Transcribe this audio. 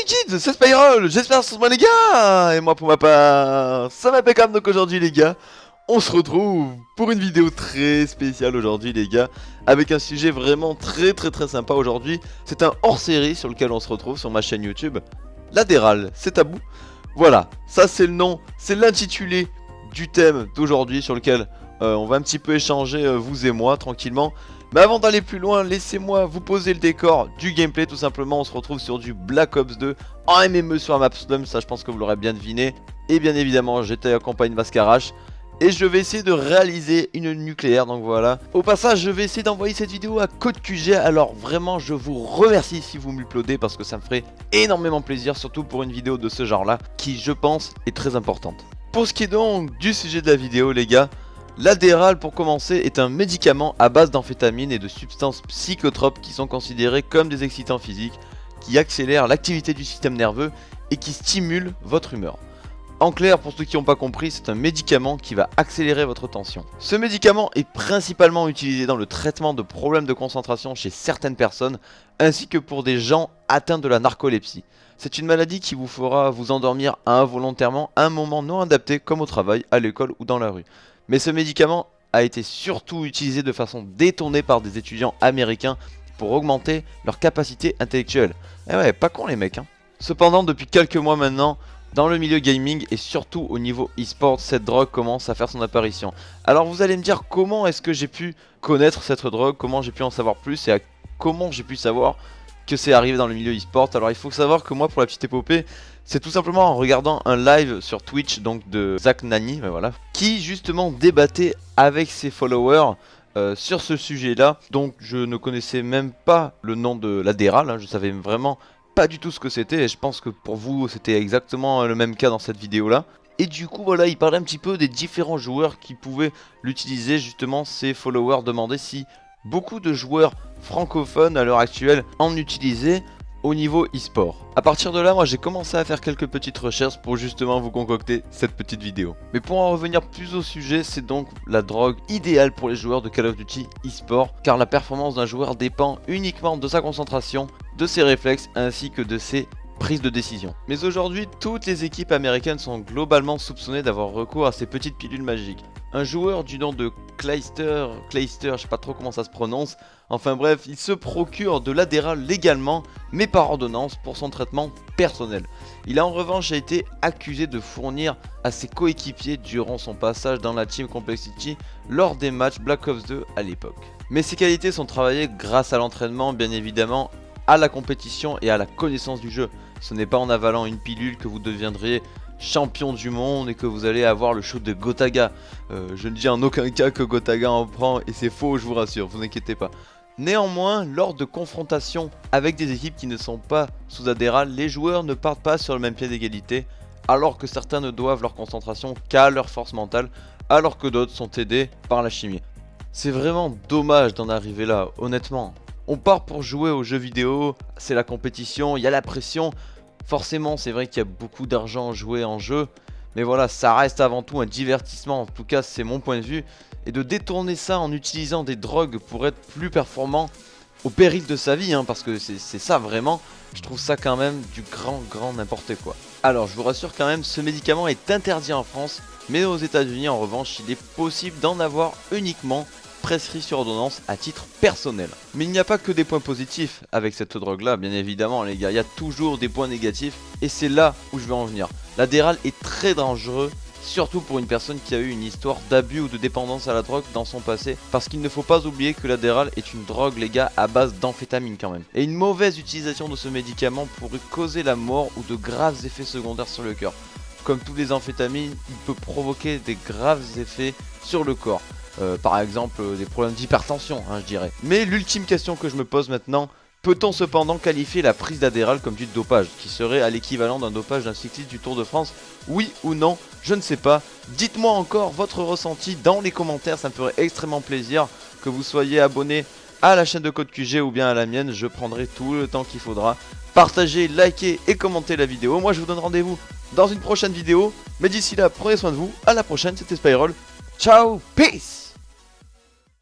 kids, c'est Spyroll, j'espère que ce soit les gars. Et moi pour ma part, ça va impeccable. Donc aujourd'hui les gars, on se retrouve pour une vidéo très spéciale aujourd'hui les gars, avec un sujet vraiment très sympa aujourd'hui. C'est un hors-série sur lequel on se retrouve sur ma chaîne YouTube, l'Adderall, c'est tabou. Voilà, ça c'est le nom, c'est l'intitulé du thème d'aujourd'hui sur lequel on va un petit peu échanger vous et moi tranquillement. Mais avant d'aller plus loin, laissez-moi vous poser le décor du gameplay. Tout simplement, on se retrouve sur du Black Ops 2 en MME sur la map Slum. Ça, je pense que vous l'aurez bien deviné. Et bien évidemment, j'étais accompagné de Mascarache. Et je vais essayer de réaliser une nucléaire, donc voilà. Au passage, je vais essayer d'envoyer cette vidéo à Code QG. Alors vraiment, je vous remercie si vous m'uploadez parce que ça me ferait énormément plaisir. Surtout pour une vidéo de ce genre-là, qui, je pense, est très importante. Pour ce qui est donc du sujet de la vidéo, les gars, l'Adderall, pour commencer, est un médicament à base d'amphétamines et de substances psychotropes qui sont considérées comme des excitants physiques, qui accélèrent l'activité du système nerveux et qui stimulent votre humeur. En clair, pour ceux qui n'ont pas compris, c'est un médicament qui va accélérer votre tension. Ce médicament est principalement utilisé dans le traitement de problèmes de concentration chez certaines personnes, ainsi que pour des gens atteints de la narcolepsie. C'est une maladie qui vous fera vous endormir involontairement à un moment non adapté, comme au travail, à l'école ou dans la rue. Mais ce médicament a été surtout utilisé de façon détournée par des étudiants américains pour augmenter leur capacité intellectuelle. Eh ouais, pas con les mecs hein. Cependant, depuis quelques mois maintenant, dans le milieu gaming et surtout au niveau e-sport, cette drogue commence à faire son apparition. Alors vous allez me dire comment est-ce que j'ai pu connaître cette drogue, comment j'ai pu en savoir plus et comment j'ai pu savoir que c'est arrivé dans le milieu e-sport. Alors il faut savoir que moi, pour la petite épopée, c'est tout simplement en regardant un live sur Twitch donc de Zach Nani, voilà, qui justement débattait avec ses followers sur ce sujet-là. Donc je ne connaissais même pas le nom de l'Adderall, hein, je savais vraiment pas du tout ce que c'était et je pense que pour vous c'était exactement le même cas dans cette vidéo-là. Et du coup voilà, il parlait un petit peu des différents joueurs qui pouvaient l'utiliser. Justement, ses followers demandaient si beaucoup de joueurs francophones à l'heure actuelle en utilisaient au niveau e-sport. A partir de là, moi j'ai commencé à faire quelques petites recherches pour justement vous concocter cette petite vidéo. Mais pour en revenir plus au sujet, c'est donc la drogue idéale pour les joueurs de Call of Duty e-sport, car la performance d'un joueur dépend uniquement de sa concentration, de ses réflexes ainsi que de ses prises de décision. Mais aujourd'hui, toutes les équipes américaines sont globalement soupçonnées d'avoir recours à ces petites pilules magiques. Un joueur du nom de Clayster, je sais pas trop comment ça se prononce, enfin bref, il se procure de l'Adderall légalement, mais par ordonnance pour son traitement personnel. Il a en revanche été accusé de fournir à ses coéquipiers durant son passage dans la Team Complexity lors des matchs Black Ops 2 à l'époque. Mais ses qualités sont travaillées grâce à l'entraînement, bien évidemment, à la compétition et à la connaissance du jeu. Ce n'est pas en avalant une pilule que vous deviendrez champion du monde et que vous allez avoir le show de Gotaga. Je ne dis en aucun cas que Gotaga en prend et c'est faux, je vous rassure, vous inquiétez pas. Néanmoins, lors de confrontations avec des équipes qui ne sont pas sous Adderall, les joueurs ne partent pas sur le même pied d'égalité, alors que certains ne doivent leur concentration qu'à leur force mentale, alors que d'autres sont aidés par la chimie. C'est vraiment dommage d'en arriver là, honnêtement. On part pour jouer aux jeux vidéo, c'est la compétition, il y a la pression. Forcément, c'est vrai qu'il y a beaucoup d'argent joué en jeu, mais voilà, ça reste avant tout un divertissement, en tout cas c'est mon point de vue. Et de détourner ça en utilisant des drogues pour être plus performant au péril de sa vie, hein, parce que c'est ça vraiment, je trouve ça quand même du grand n'importe quoi. Alors je vous rassure quand même, ce médicament est interdit en France, mais aux États-Unis en revanche, il est possible d'en avoir uniquement prescrit sur ordonnance à titre personnel. Mais il n'y a pas que des points positifs avec cette drogue là, bien évidemment les gars, il y a toujours des points négatifs et c'est là où je veux en venir. L'Adderall est très dangereux, surtout pour une personne qui a eu une histoire d'abus ou de dépendance à la drogue dans son passé, parce qu'il ne faut pas oublier que l'Adderall est une drogue les gars à base d'amphétamine quand même. Et une mauvaise utilisation de ce médicament pourrait causer la mort ou de graves effets secondaires sur le cœur. Comme tous les amphétamines, il peut provoquer des graves effets sur le corps. Par exemple des problèmes d'hypertension hein, je dirais. Mais l'ultime question que je me pose maintenant, peut-on cependant qualifier la prise d'Adderall comme du dopage, qui serait à l'équivalent d'un dopage d'un cycliste du Tour de France? Oui ou non? Je ne sais pas. Dites-moi encore votre ressenti dans les commentaires, ça me ferait extrêmement plaisir que vous soyez abonné à la chaîne de Code QG ou bien à la mienne, je prendrai tout le temps qu'il faudra. Partagez, likez et commentez la vidéo. Moi je vous donne rendez-vous dans une prochaine vidéo, mais d'ici là prenez soin de vous, à la prochaine, c'était Spyroll. Ciao, peace.